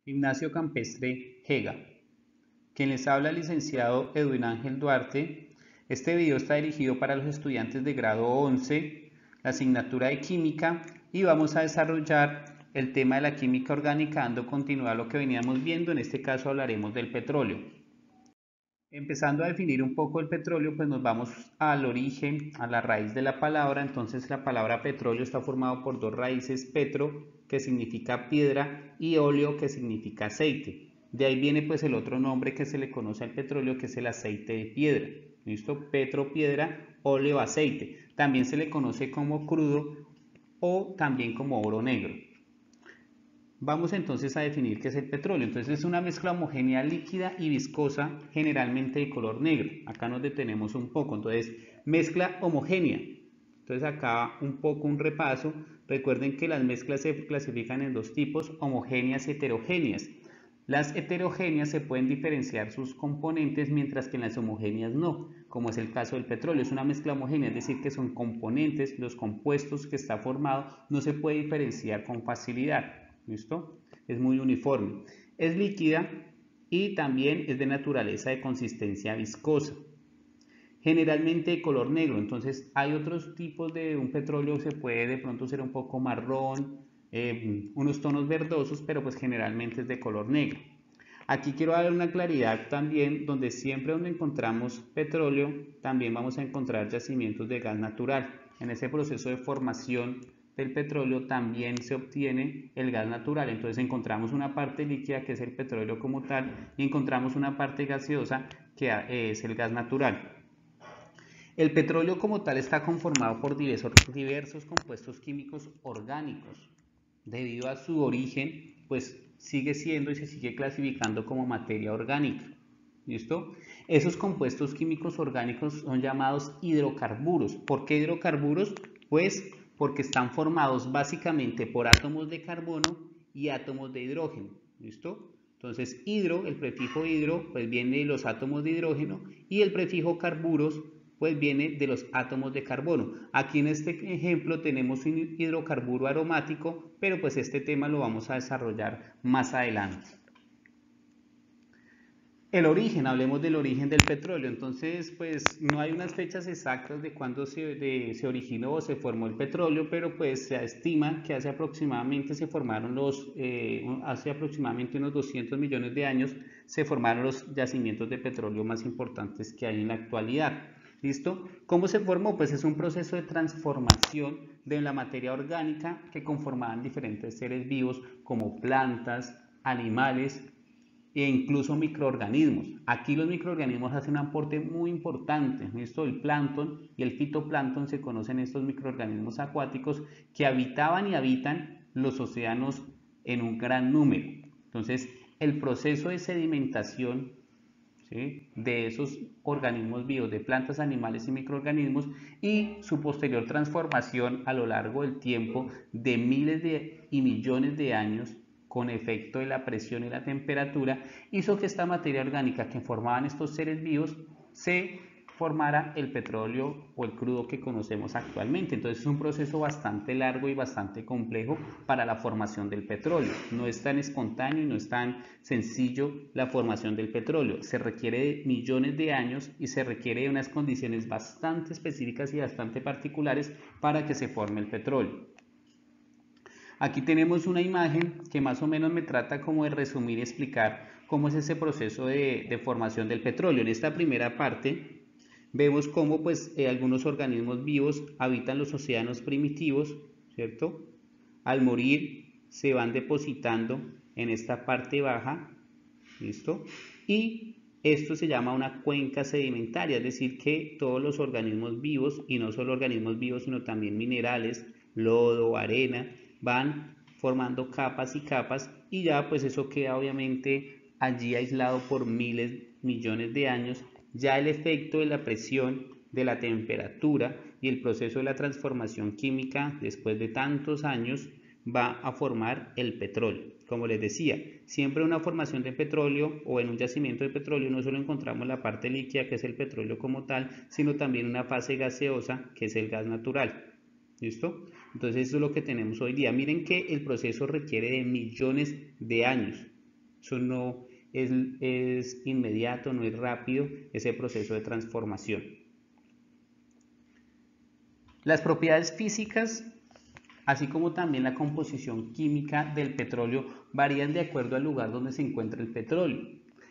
Ignacio Campestre Gega. Quien les habla el licenciado Edwin Ángel Duarte. Este video está dirigido para los estudiantes de grado 11, la asignatura de química, y vamos a desarrollar el tema de la química orgánica dando continuidad a lo que veníamos viendo. En este caso hablaremos del petróleo. Empezando a definir un poco el petróleo, pues nos vamos al origen, a la raíz de la palabra. Entonces la palabra petróleo está formado por dos raíces: petro, que significa piedra, y óleo, que significa aceite. De ahí viene pues el otro nombre que se le conoce al petróleo, que es el aceite de piedra. ¿Listo? Petro, piedra, óleo, aceite. También se le conoce como crudo o también como oro negro. Vamos entonces a definir qué es el petróleo. Entonces es una mezcla homogénea líquida y viscosa, generalmente de color negro. Acá nos detenemos un poco. Entonces, mezcla homogénea. Entonces acá un poco un repaso. Recuerden que las mezclas se clasifican en dos tipos: homogéneas y heterogéneas. Las heterogéneas se pueden diferenciar sus componentes, mientras que en las homogéneas no, como es el caso del petróleo. Es una mezcla homogénea, es decir, que son componentes, los compuestos que está formado no se puede diferenciar con facilidad. ¿Listo? Es muy uniforme. Es líquida y también es de naturaleza de consistencia viscosa. Generalmente de color negro. Entonces hay otros tipos de un petróleo, se puede de pronto ser un poco marrón, unos tonos verdosos, pero pues generalmente es de color negro. Aquí quiero dar una claridad también: donde siempre donde encontramos petróleo, también vamos a encontrar yacimientos de gas natural. En ese proceso de formación del petróleo también se obtiene el gas natural. Entonces encontramos una parte líquida, que es el petróleo como tal, y encontramos una parte gaseosa, que es el gas natural. El petróleo como tal está conformado por diversos compuestos químicos orgánicos. Debido a su origen, pues sigue siendo y se sigue clasificando como materia orgánica. ¿Listo? Esos compuestos químicos orgánicos son llamados hidrocarburos. ¿Por qué hidrocarburos? Pues porque están formados básicamente por átomos de carbono y átomos de hidrógeno. ¿Listo? Entonces, hidro, el prefijo hidro, pues viene de los átomos de hidrógeno, y el prefijo carburos pues viene de los átomos de carbono. Aquí en este ejemplo tenemos un hidrocarburo aromático, pero pues este tema lo vamos a desarrollar más adelante. El origen, hablemos del origen del petróleo. Entonces, pues no hay unas fechas exactas de cuándo se originó o se formó el petróleo, pero pues se estima que hace aproximadamente unos 200 millones de años se formaron los yacimientos de petróleo más importantes que hay en la actualidad. ¿Listo? ¿Cómo se formó? Pues es un proceso de transformación de la materia orgánica que conformaban diferentes seres vivos, como plantas, animales e incluso microorganismos. Aquí los microorganismos hacen un aporte muy importante. ¿Listo? El plancton y el fitoplancton se conocen, estos microorganismos acuáticos que habitaban y habitan los océanos en un gran número. Entonces, el proceso de sedimentación, ¿sí?, de esos organismos vivos, de plantas, animales y microorganismos, y su posterior transformación a lo largo del tiempo de miles y millones de años, con efecto de la presión y la temperatura, hizo que esta materia orgánica que formaban estos seres vivos se formara el petróleo o el crudo que conocemos actualmente. Entonces es un proceso bastante largo y bastante complejo para la formación del petróleo. No es tan espontáneo y no es tan sencillo la formación del petróleo. Se requiere de millones de años y se requiere de unas condiciones bastante específicas y bastante particulares para que se forme el petróleo. Aquí tenemos una imagen que más o menos me trata como de resumir y explicar cómo es ese proceso de formación del petróleo. En esta primera parte vemos cómo pues algunos organismos vivos habitan los océanos primitivos, ¿cierto? Al morir se van depositando en esta parte baja, ¿listo? Y esto se llama una cuenca sedimentaria, es decir, que todos los organismos vivos, y no solo organismos vivos, sino también minerales, lodo, arena, van formando capas y capas, y ya pues eso queda obviamente allí aislado por miles, millones de años. Ya el efecto de la presión, de la temperatura y el proceso de la transformación química después de tantos años va a formar el petróleo. Como les decía, siempre una formación de petróleo o en un yacimiento de petróleo no solo encontramos la parte líquida, que es el petróleo como tal, sino también una fase gaseosa, que es el gas natural. ¿Listo? Entonces eso es lo que tenemos hoy día. Miren que el proceso requiere de millones de años. Eso no es inmediato, no es rápido ese proceso de transformación. Las propiedades físicas, así como también la composición química del petróleo, varían de acuerdo al lugar donde se encuentra el petróleo.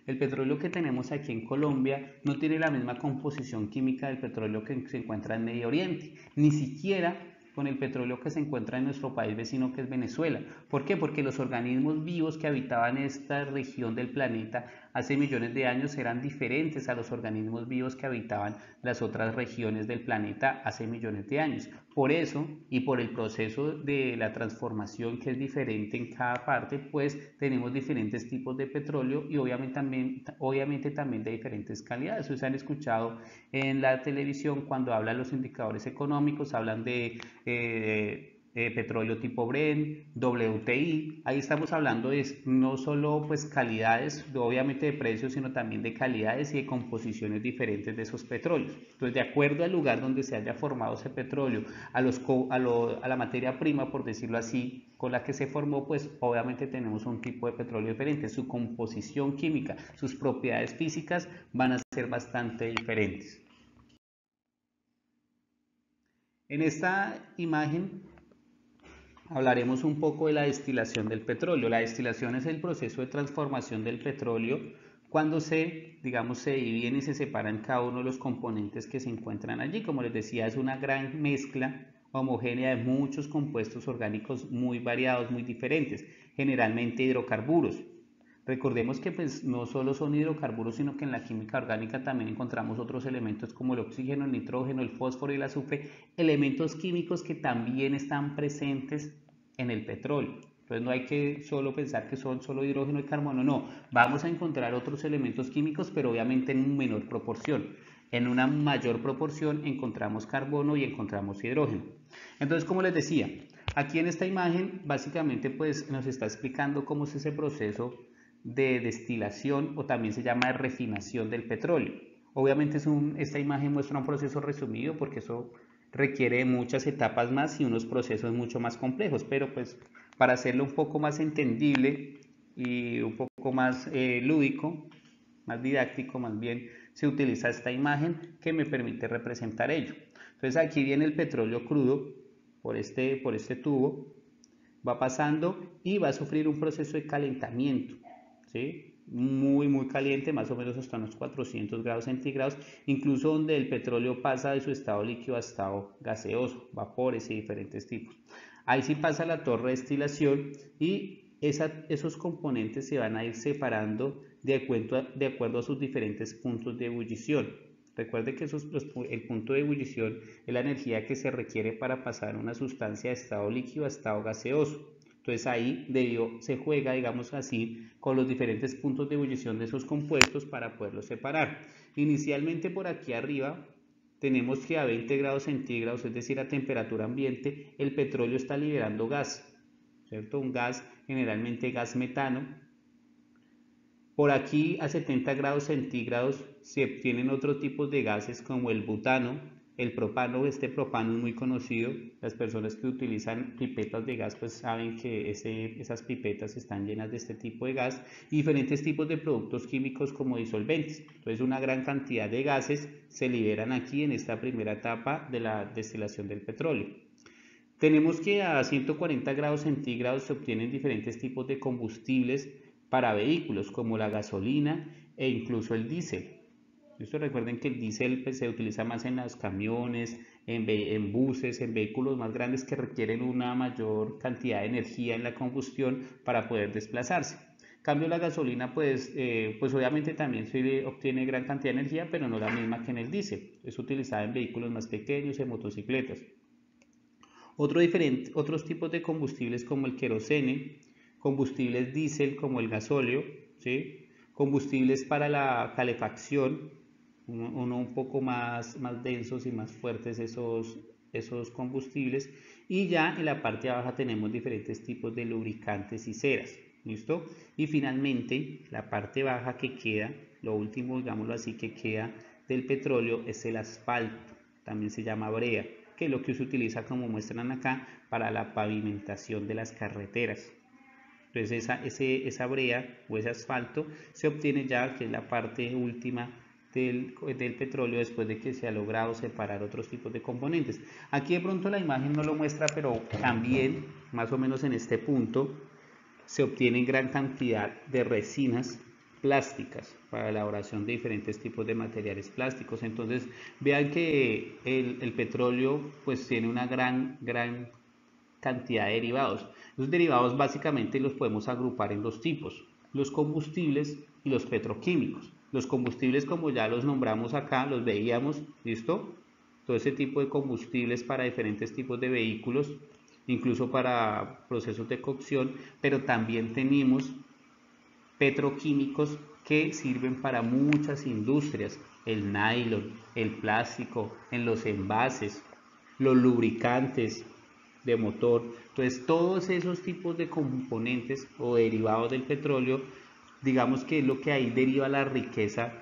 El petróleo que tenemos aquí en Colombia no tiene la misma composición química del petróleo que se encuentra en Medio Oriente, ni siquiera con el petróleo que se encuentra en nuestro país vecino, que es Venezuela. ¿Por qué? Porque los organismos vivos que habitaban esta región del planeta hace millones de años eran diferentes a los organismos vivos que habitaban las otras regiones del planeta hace millones de años. Por eso, y por el proceso de la transformación que es diferente en cada parte, pues tenemos diferentes tipos de petróleo y obviamente también de diferentes calidades. Ustedes han escuchado en la televisión cuando hablan los indicadores económicos, hablan de petróleo tipo Brent, WTI. Ahí estamos hablando de no solo pues calidades, obviamente de precios, sino también de calidades y de composiciones diferentes de esos petróleos. Entonces, de acuerdo al lugar donde se haya formado ese petróleo, a la materia prima, por decirlo así, con la que se formó, pues obviamente tenemos un tipo de petróleo diferente. Su composición química, sus propiedades físicas van a ser bastante diferentes. En esta imagen hablaremos un poco de la destilación del petróleo. La destilación es el proceso de transformación del petróleo cuando se dividen y se separan cada uno de los componentes que se encuentran allí. Como les decía, es una gran mezcla homogénea de muchos compuestos orgánicos muy variados, muy diferentes, generalmente hidrocarburos. Recordemos que pues, no solo son hidrocarburos, sino que en la química orgánica también encontramos otros elementos como el oxígeno, el nitrógeno, el fósforo y el azufre, elementos químicos que también están presentes en el petróleo. Entonces no hay que solo pensar que son solo hidrógeno y carbono, no. Vamos a encontrar otros elementos químicos, pero obviamente en menor proporción. En una mayor proporción encontramos carbono y encontramos hidrógeno. Entonces, como les decía, aquí en esta imagen básicamente pues nos está explicando cómo es ese proceso de destilación o también se llama de refinación del petróleo. Obviamente esta imagen muestra un proceso resumido porque eso requiere muchas etapas más y unos procesos mucho más complejos, pero pues para hacerlo un poco más entendible y un poco más lúdico, más didáctico más bien, se utiliza esta imagen que me permite representar ello. Entonces aquí viene el petróleo crudo por este tubo, va pasando y va a sufrir un proceso de calentamiento. ¿Sí? Muy caliente, más o menos hasta unos 400 grados centígrados, incluso donde el petróleo pasa de su estado líquido a estado gaseoso, vapores y diferentes tipos. Ahí sí pasa la torre de destilación y esos componentes se van a ir separando de acuerdo a sus diferentes puntos de ebullición. Recuerde que el punto de ebullición es la energía que se requiere para pasar una sustancia de estado líquido a estado gaseoso. Entonces ahí se juega, digamos así, con los diferentes puntos de ebullición de esos compuestos para poderlos separar. Inicialmente por aquí arriba tenemos que a 20 grados centígrados, es decir, a temperatura ambiente, el petróleo está liberando gas, ¿cierto? Un gas, generalmente gas metano. Por aquí a 70 grados centígrados se obtienen otros tipos de gases como el butano, el propano. Este propano es muy conocido. Las personas que utilizan pipetas de gas pues saben que esas pipetas están llenas de este tipo de gas y diferentes tipos de productos químicos como disolventes. Entonces una gran cantidad de gases se liberan aquí en esta primera etapa de la destilación del petróleo. Tenemos que a 140 grados centígrados se obtienen diferentes tipos de combustibles para vehículos como la gasolina e incluso el diésel. Recuerden que el diésel pues, se utiliza más en los camiones, en buses, en vehículos más grandes que requieren una mayor cantidad de energía en la combustión para poder desplazarse. En cambio la gasolina pues obviamente también se obtiene gran cantidad de energía, pero no la misma que en el diésel. Es utilizada en vehículos más pequeños, en motocicletas. Otros tipos de combustibles como el querosene, combustibles diésel como el gasóleo, ¿sí? Combustibles para la calefacción, uno un poco más densos y más fuertes esos combustibles, y ya en la parte baja tenemos diferentes tipos de lubricantes y ceras, ¿listo? Y finalmente la parte baja que queda, lo último digámoslo así que queda del petróleo es el asfalto, también se llama brea, que es lo que se utiliza como muestran acá para la pavimentación de las carreteras. Entonces esa brea o ese asfalto se obtiene ya, que es la parte última del petróleo, después de que se ha logrado separar otros tipos de componentes. Aquí de pronto la imagen no lo muestra, pero también más o menos en este punto se obtienen gran cantidad de resinas plásticas para la elaboración de diferentes tipos de materiales plásticos. Entonces vean que el petróleo pues tiene una gran cantidad de derivados. Los derivados básicamente los podemos agrupar en dos tipos: los combustibles y los petroquímicos. Los combustibles, como ya los nombramos acá, los veíamos, ¿listo? Todo ese tipo de combustibles para diferentes tipos de vehículos, incluso para procesos de cocción, pero también tenemos petroquímicos que sirven para muchas industrias: el nylon, el plástico, en los envases, los lubricantes de motor. Entonces todos esos tipos de componentes o derivados del petróleo, digamos que es lo que ahí deriva la riqueza,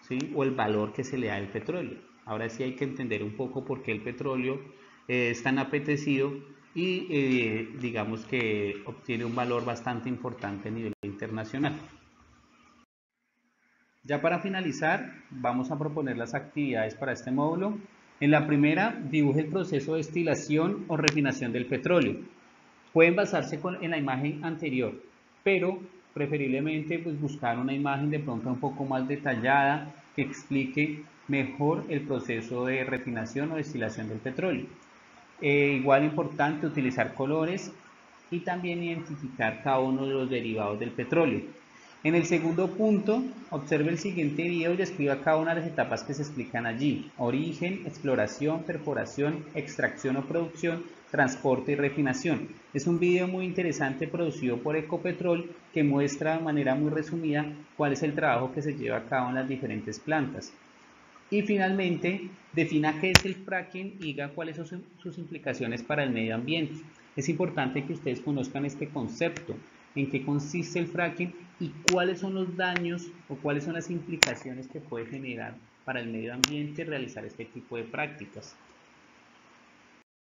¿sí? O el valor que se le da al petróleo. Ahora sí hay que entender un poco por qué el petróleo es tan apetecido y digamos que obtiene un valor bastante importante a nivel internacional. Ya para finalizar, vamos a proponer las actividades para este módulo. En la primera, dibuje el proceso de destilación o refinación del petróleo. Pueden basarse en la imagen anterior, pero preferiblemente pues buscar una imagen de pronto un poco más detallada que explique mejor el proceso de refinación o destilación del petróleo. Igual importante utilizar colores y también identificar cada uno de los derivados del petróleo. En el segundo punto, observe el siguiente video y escriba cada una de las etapas que se explican allí: origen, exploración, perforación, extracción o producción, transporte y refinación. Es un video muy interesante producido por Ecopetrol que muestra de manera muy resumida cuál es el trabajo que se lleva a cabo en las diferentes plantas. Y finalmente, defina qué es el fracking y diga cuáles son sus implicaciones para el medio ambiente. Es importante que ustedes conozcan este concepto, en qué consiste el fracking y cuáles son los daños o cuáles son las implicaciones que puede generar para el medio ambiente realizar este tipo de prácticas.